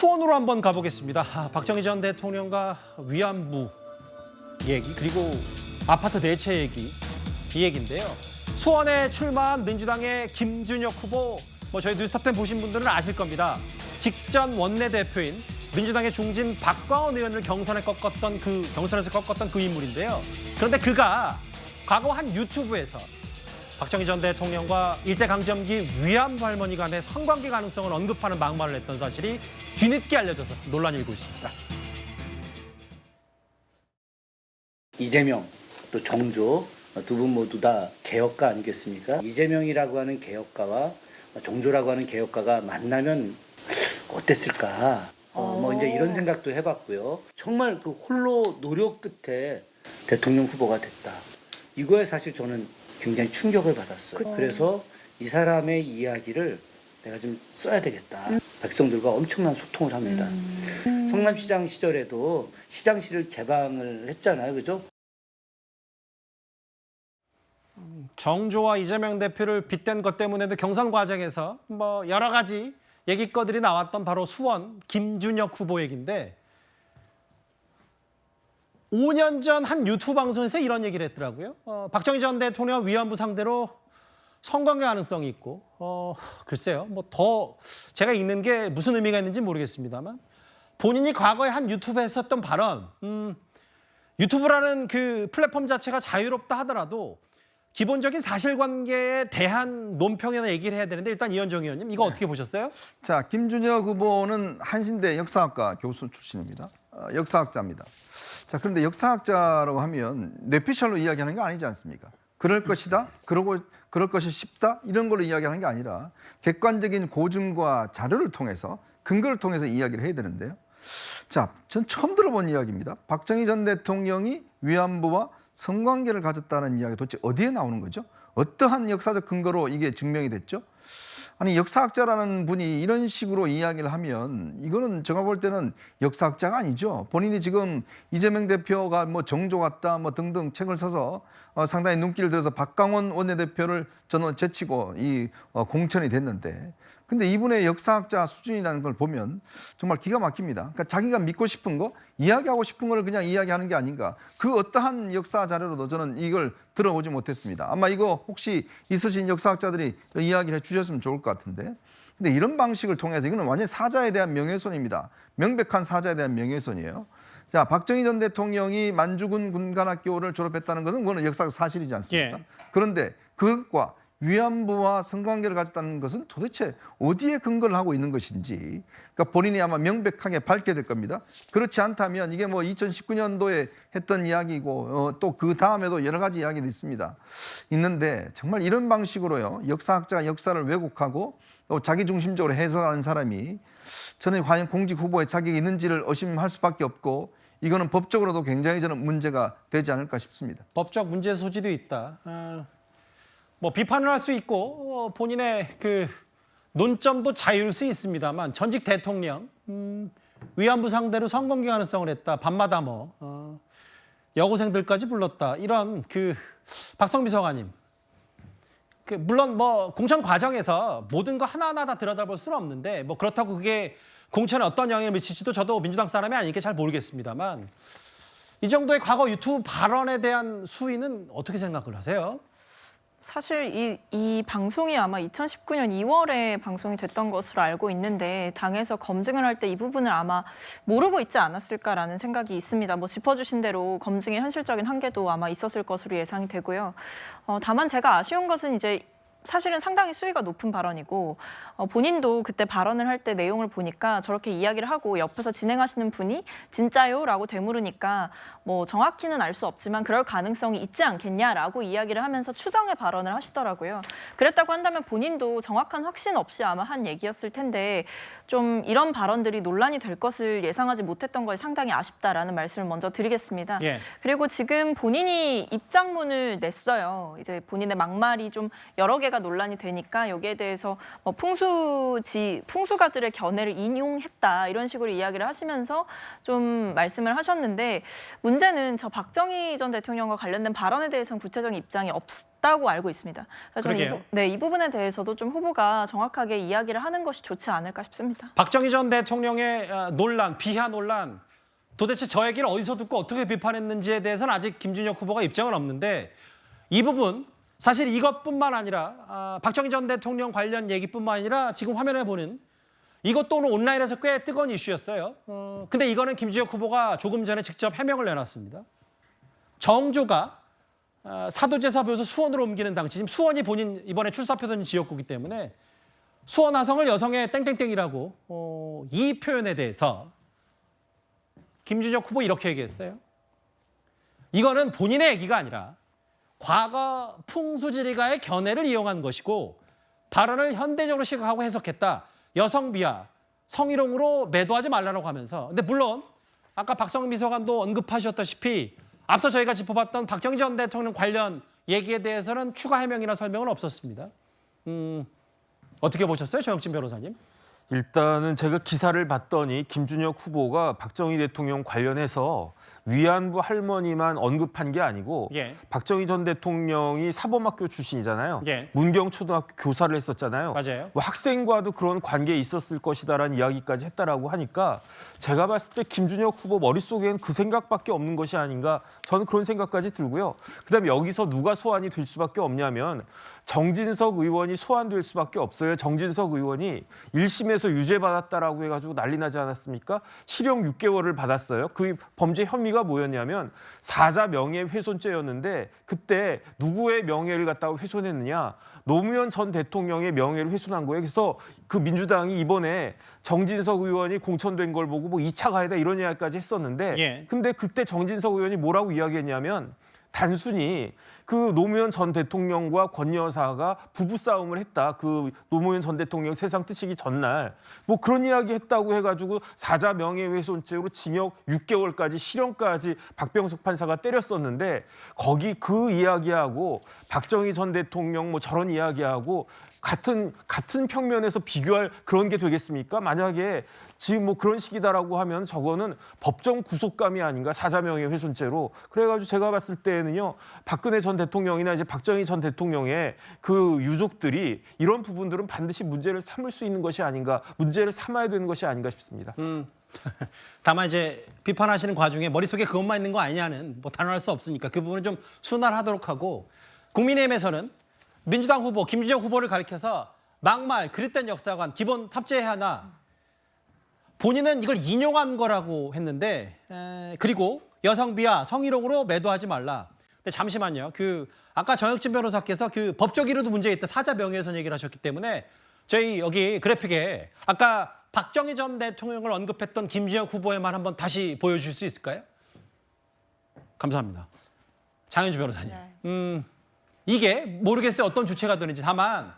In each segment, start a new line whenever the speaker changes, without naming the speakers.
수원으로 한번 가보겠습니다. 박정희 전 대통령과 위안부 얘기 그리고 아파트 대체 얘기 이 얘기인데요. 수원에 출마한 민주당의 김준혁 후보 저희 뉴스톱10 보신 분들은 아실 겁니다. 직전 원내대표인 민주당의 중진 박광원 의원을 경선에서 꺾었던 그 인물인데요. 그런데 그가 과거 한 유튜브에서 박정희 전 대통령과 일제강점기 위안부 할머니 간의 성관계 가능성을 언급하는 막말을 했던 사실이 뒤늦게 알려져서 논란이 일고 있습니다.
이재명 또 정조 두 분 모두 다 개혁가 아니겠습니까? 이재명이라고 하는 개혁가와 정조라고 하는 개혁가가 만나면 어땠을까? 이제 이런 생각도 해봤고요. 정말 그 홀로 노력 끝에 대통령 후보가 됐다. 이거에 사실 저는 굉장히 충격을 받았어요. 그래서 이 사람의 이야기를 내가 좀 써야 되겠다. 백성들과 엄청난 소통을 합니다. 성남시장 시절에도 시장실을 개방을 했잖아요. 그죠?
정조와 이재명 대표를 빗댄 것 때문에도 경선 과정에서 여러 가지 얘기거들이 나왔던 바로 수원 김준혁 후보 얘기인데 5년 전 한 유튜브 방송에서 이런 얘기를 했더라고요. 박정희 전 대통령 위안부 상대로 성관계 가능성이 있고 글쎄요. 더 제가 읽는 게 무슨 의미가 있는지 모르겠습니다만 본인이 과거에 한 유튜브에서 했던 발언 유튜브라는 그 플랫폼 자체가 자유롭다 하더라도 기본적인 사실관계에 대한 논평이나 얘기를 해야 되는데 일단 이현정 의원님 이거 어떻게 보셨어요?
자, 김준혁 후보는 한신대 역사학과 교수 출신입니다. 역사학자입니다. 자, 그런데 역사학자라고 하면 뇌피셜로 이야기하는 게 아니지 않습니까? 그럴 것이다, 그럴 것이 쉽다 이런 걸로 이야기하는 게 아니라 객관적인 고증과 자료를 통해서 근거를 통해서 이야기를 해야 되는데요. 자, 전 처음 들어본 이야기입니다. 박정희 전 대통령이 위안부와 성관계를 가졌다는 이야기가 도대체 어디에 나오는 거죠? 어떠한 역사적 근거로 이게 증명이 됐죠? 아니 역사학자라는 분이 이런 식으로 이야기를 하면 이거는 제가 볼 때는 역사학자가 아니죠. 본인이 지금 이재명 대표가 정조 같다 등등 책을 써서 상당히 눈길을 들어서 박광원 원내대표를 저는 제치고 공천이 됐는데 근데 이분의 역사학자 수준이라는 걸 보면 정말 기가 막힙니다. 그러니까 자기가 믿고 싶은 거, 이야기하고 싶은 거를 그냥 이야기하는 게 아닌가. 그 어떠한 역사 자료로도 저는 이걸 들어보지 못했습니다. 아마 이거 혹시 있으신 역사학자들이 이야기를 해주셨으면 좋을 것 같은데. 근데 이런 방식을 통해서 이거는 완전히 사자에 대한 명예훼손입니다. 명백한 사자에 대한 명예훼손이에요. 자, 박정희 전 대통령이 만주군 군관학교를 졸업했다는 것은 그거는 역사적 사실이지 않습니까?
예.
그런데 그것과 위안부와 성관계를 가졌다는 것은 도대체 어디에 근거를 하고 있는 것인지 그러니까 본인이 아마 명백하게 밝게 될 겁니다. 그렇지 않다면 이게 2019년도에 했던 이야기고 또 그 다음에도 여러 가지 이야기도 있는데 정말 이런 방식으로요 역사학자가 역사를 왜곡하고 또 자기중심적으로 해석하는 사람이 저는 과연 공직 후보에 자격이 있는지를 의심할 수밖에 없고 이거는 법적으로도 굉장히 저는 문제가 되지 않을까 싶습니다.
법적 문제 소지도 있다. 비판을 할 수 있고 본인의 그 논점도 자유일 수 있습니다만 전직 대통령 위안부 상대로 성관계 가능성을 했다. 밤마다 여고생들까지 불렀다. 이런 박성미 서가님. 물론 공천 과정에서 모든 거 하나하나 다 들여다볼 수는 없는데 그렇다고 그게 공천에 어떤 영향을 미칠지도 저도 민주당 사람이 아니니까 잘 모르겠습니다만 이 정도의 과거 유튜브 발언에 대한 수위는 어떻게 생각을 하세요?
사실 이 방송이 아마 2019년 2월에 방송이 됐던 것으로 알고 있는데 당에서 검증을 할 때 이 부분을 아마 모르고 있지 않았을까라는 생각이 있습니다. 짚어주신 대로 검증의 현실적인 한계도 아마 있었을 것으로 예상이 되고요. 다만 제가 아쉬운 것은 이제 사실은 상당히 수위가 높은 발언이고 본인도 그때 발언을 할 때 내용을 보니까 저렇게 이야기를 하고 옆에서 진행하시는 분이 진짜요? 라고 되물으니까 정확히는 알 수 없지만 그럴 가능성이 있지 않겠냐라고 이야기를 하면서 추정의 발언을 하시더라고요. 그랬다고 한다면 본인도 정확한 확신 없이 아마 한 얘기였을 텐데 좀 이런 발언들이 논란이 될 것을 예상하지 못했던 것이 상당히 아쉽다라는 말씀을 먼저 드리겠습니다.
예.
그리고 지금 본인이 입장문을 냈어요. 이제 본인의 막말이 좀 여러 개가 관계가 논란이 되니까 여기에 대해서 뭐 풍수가들의 견해를 인용했다 이런 식으로 이야기를 하시면서 좀 말씀을 하셨는데 문제는 저 박정희 전 대통령과 관련된 발언에 대해서는 구체적인 입장이 없다고 알고 있습니다. 그래서 저는 이 부분에 대해서도 좀 후보가 정확하게 이야기를 하는 것이 좋지 않을까 싶습니다.
박정희 전 대통령의 논란, 비하 논란, 도대체 저 얘기를 어디서 듣고 어떻게 비판했는지에 대해서는 아직 김준혁 후보가 입장은 없는데 이 부분 사실 이것뿐만 아니라 박정희 전 대통령 관련 얘기뿐만 아니라 지금 화면에 보는 이것도 오늘 온라인에서 꽤 뜨거운 이슈였어요. 근데 이거는 김준혁 후보가 조금 전에 직접 해명을 내놨습니다. 정조가 사도제사 묘소 수원으로 옮기는 당시 지금 수원이 본인 이번에 출사표던 지역구이기 때문에 수원 화성을 여성의 땡땡땡이라고 이 표현에 대해서 김준혁 후보 이렇게 얘기했어요. 이거는 본인의 얘기가 아니라 과거 풍수지리가의 견해를 이용한 것이고 발언을 현대적으로 시각하고 해석했다. 여성 비하, 성희롱으로 매도하지 말라고 하면서. 근데 물론 아까 박성민 비서관도 언급하셨다시피 앞서 저희가 짚어봤던 박정희 전 대통령 관련 얘기에 대해서는 추가 해명이나 설명은 없었습니다. 어떻게 보셨어요, 정혁진 변호사님?
일단은 제가 기사를 봤더니 김준혁 후보가 박정희 대통령 관련해서 위안부 할머니만 언급한 게 아니고
예.
박정희 전 대통령이 사범학교 출신이잖아요.
예.
문경초등학교 교사를 했었잖아요.
맞아요.
뭐 학생과도 그런 관계에 있었을 것이다라는 이야기까지 했다라고 하니까 제가 봤을 때 김준혁 후보 머릿속엔 그 생각밖에 없는 것이 아닌가 저는 그런 생각까지 들고요. 그다음에 여기서 누가 소환이 될 수밖에 없냐면 정진석 의원이 소환될 수밖에 없어요. 정진석 의원이 1심에서 유죄받았다라고 해가지고 난리 나지 않았습니까? 실형 6개월을 받았어요. 그 범죄 혐의가 뭐였냐면 사자 명예훼손죄였는데 그때 누구의 명예를 갖다가 훼손했느냐? 노무현 전 대통령의 명예를 훼손한 거예요. 그래서 그 민주당이 이번에 정진석 의원이 공천된 걸 보고 뭐 2차 가해다 이런 이야기까지 했었는데
예.
근데 그때 정진석 의원이 뭐라고 이야기했냐면 단순히 그 노무현 전 대통령과 권 여사가 부부싸움을 했다. 그 노무현 전 대통령 세상 뜨시기 전날 뭐 그런 이야기 했다고 해가지고 사자 명예훼손죄로 징역 6개월까지 실형까지 박병석 판사가 때렸었는데 거기 그 이야기하고 박정희 전 대통령 뭐 저런 이야기하고 같은 평면에서 비교할 그런 게 되겠습니까? 만약에 지금 뭐 그런 식이다라고 하면 저거는 법정 구속감이 아닌가 사자명예훼손죄로. 그래가지고 제가 봤을 때는요 박근혜 전 대통령이나 이제 박정희 전 대통령의 그 유족들이 이런 부분들은 반드시 문제를 삼을 수 있는 것이 아닌가, 문제를 삼아야 되는 것이 아닌가 싶습니다.
다만 이제 비판하시는 과중에 머릿속에 그것만 있는 거 아니냐는 뭐 단언할 수 없으니까 그 부분은 좀 순화하도록 하고 국민의힘에서는 민주당 후보 김준혁 후보를 가리켜서 막말, 그릇된 역사관, 기본 탑재해야 하나 본인은 이걸 인용한 거라고 했는데 그리고 여성 비하, 성희롱으로 매도하지 말라. 근데 잠시만요. 그 아까 정혁진 변호사께서 그 법적 이유도 문제가 있다. 사자 명예훼손 얘기를 하셨기 때문에 저희 여기 그래픽에 아까 박정희 전 대통령을 언급했던 김준혁 후보의 말 한번 다시 보여주실 수 있을까요? 감사합니다. 장현주 변호사님.
네.
이게 모르겠어요. 어떤 주체가 되는지. 다만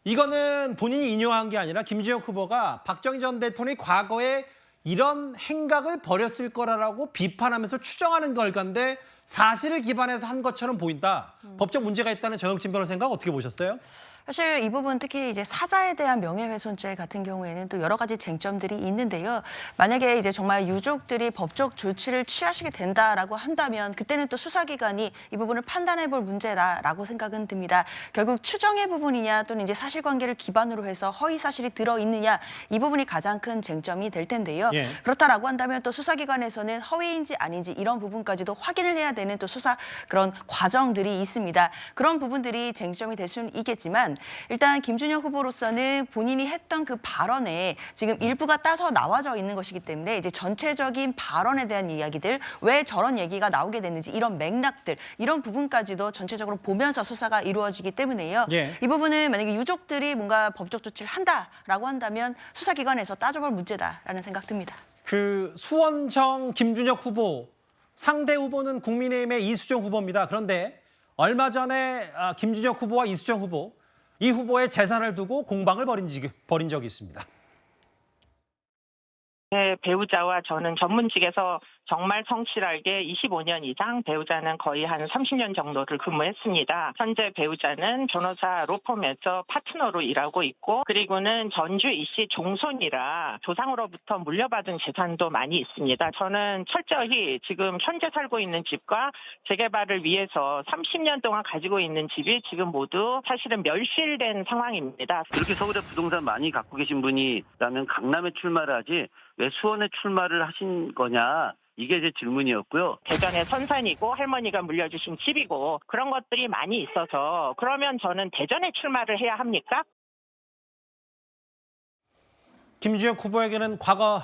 이거는 본인이 인용한 게 아니라 김준혁 후보가 박정희 전 대통령이 과거에 이런 행각을 벌였을 거라고 비판하면서 추정하는 결과인데 사실을 기반해서 한 것처럼 보인다. 법적 문제가 있다는 정혁진 변호사 생각 어떻게 보셨어요?
사실 이 부분 특히 이제 사자에 대한 명예훼손죄 같은 경우에는 또 여러 가지 쟁점들이 있는데요. 만약에 이제 정말 유족들이 법적 조치를 취하시게 된다라고 한다면 그때는 또 수사기관이 이 부분을 판단해볼 문제다라고 생각은 듭니다. 결국 추정의 부분이냐 또는 이제 사실관계를 기반으로 해서 허위 사실이 들어있느냐 이 부분이 가장 큰 쟁점이 될 텐데요.
예.
그렇다라고 한다면 또 수사기관에서는 허위인지 아닌지 이런 부분까지도 확인을 해야 되는 또 수사 그런 과정들이 있습니다. 그런 부분들이 쟁점이 될 수는 있겠지만 일단 김준혁 후보로서는 본인이 했던 그 발언에 지금 일부가 따서 나와져 있는 것이기 때문에 이제 전체적인 발언에 대한 이야기들 왜 저런 얘기가 나오게 됐는지 이런 맥락들 이런 부분까지도 전체적으로 보면서 수사가 이루어지기 때문에요.
예.
이 부분은 만약에 유족들이 뭔가 법적 조치를 한다라고 한다면 수사기관에서 따져볼 문제다라는 생각 듭니다.
그 수원정 김준혁 후보 상대 후보는 국민의힘의 이수정 후보입니다. 그런데 얼마 전에 김준혁 후보와 이수정 후보 이 후보의 재산을 두고 공방을 벌인 적이 있습니다.
제 배우자와 저는 전문직에서 정말 성실하게 25년 이상, 배우자는 거의 한 30년 정도를 근무했습니다. 현재 배우자는 변호사 로펌에서 파트너로 일하고 있고, 그리고는 전주 이씨 종손이라 조상으로부터 물려받은 재산도 많이 있습니다. 저는 철저히 지금 현재 살고 있는 집과 재개발을 위해서 30년 동안 가지고 있는 집이 지금 모두 사실은 멸실된 상황입니다.
그렇게 서울에 부동산 많이 갖고 계신 분이라면 강남에 출마를 하지 왜 수원에 출마를 하신 거냐, 이게 제 질문이었고요.
대전의 선산이고 할머니가 물려주신 집이고 그런 것들이 많이 있어서, 그러면 저는 대전에 출마를 해야 합니까?
김준혁 후보에게는 과거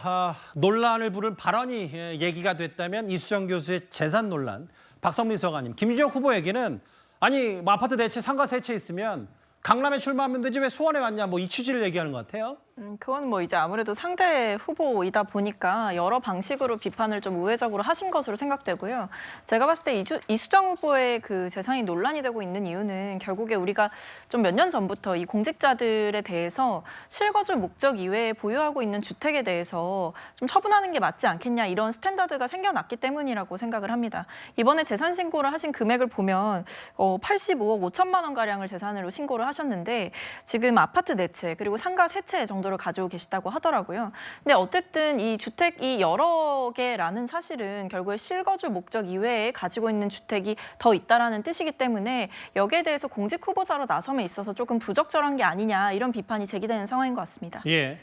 논란을 부른 발언이 얘기가 됐다면 이수정 교수의 재산 논란, 박성민 서가님, 김준혁 후보에게는 아니 뭐 아파트 대체 상가 세채 있으면 강남에 출마하면 되지 왜 수원에 왔냐, 뭐 이 취지를 얘기하는 것 같아요.
그건 뭐 이제 아무래도 상대 후보이다 보니까 여러 방식으로 비판을 좀 우회적으로 하신 것으로 생각되고요. 제가 봤을 때 이수정 후보의 그 재산이 논란이 되고 있는 이유는 결국에 우리가 좀 몇 년 전부터 이 공직자들에 대해서 실거주 목적 이외에 보유하고 있는 주택에 대해서 좀 처분하는 게 맞지 않겠냐, 이런 스탠다드가 생겨났기 때문이라고 생각을 합니다. 이번에 재산 신고를 하신 금액을 보면 85억 5천만 원 가량을 재산으로 신고를 하셨는데 지금 아파트 4채 그리고 상가 3채 정도를 가지고 계시다고 하더라고요. 근데 어쨌든 이 주택이 여러 개라는 사실은 결국에 실거주 목적 이외에 가지고 있는 주택이 더 있다라는 뜻이기 때문에 여기에 대해서 공직 후보자로 나섬에 있어서 조금 부적절한 게 아니냐, 이런 비판이 제기되는 상황인 것 같습니다.
예.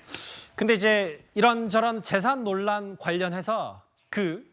근데 이제 이런저런 재산 논란 관련해서 그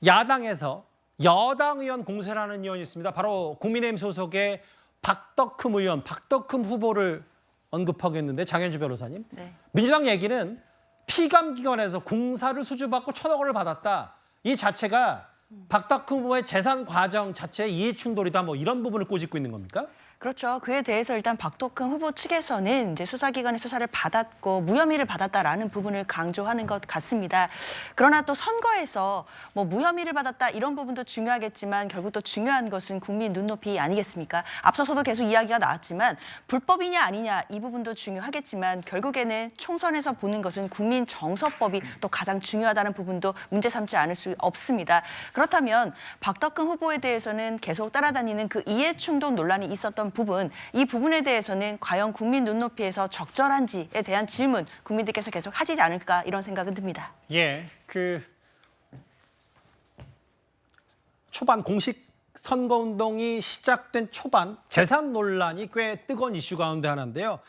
야당에서 여당 의원 공세를 하는 의원이 있습니다. 바로 국민의힘 소속의 박덕흠 의원, 박덕흠 후보를 언급하고 있는데, 장현주 변호사님.
네.
민주당 얘기는 피감기관에서 공사를 수주받고 1,000억 원을 받았다. 이 자체가 박덕흠 후보의 재산 과정 자체의 이해충돌이다, 뭐 이런 부분을 꼬집고 있는 겁니까?
그렇죠. 그에 대해서 일단 박덕흠 후보 측에서는 이제 수사기관의 수사를 받았고 무혐의를 받았다라는 부분을 강조하는 것 같습니다. 그러나 또 선거에서 뭐 무혐의를 받았다 이런 부분도 중요하겠지만 결국 또 중요한 것은 국민 눈높이 아니겠습니까? 앞서서도 계속 이야기가 나왔지만 불법이냐 아니냐 이 부분도 중요하겠지만 결국에는 총선에서 보는 것은 국민 정서법이 또 가장 중요하다는 부분도 문제 삼지 않을 수 없습니다. 그렇다면 박덕흠 후보에 대해서는 계속 따라다니는 그 이해충돌 논란이 있었던 부분, 이 부분에 대해서는 과연 국민 눈높이에서 적절한지에 대한 질문 국민들께서 계속 하지 않을까, 이런 생각은 듭니다.
예, 그 초반 공식 선거운동이 시작된 초반 재산 논란이 꽤 뜨거운 이슈 가운데 하나인데요.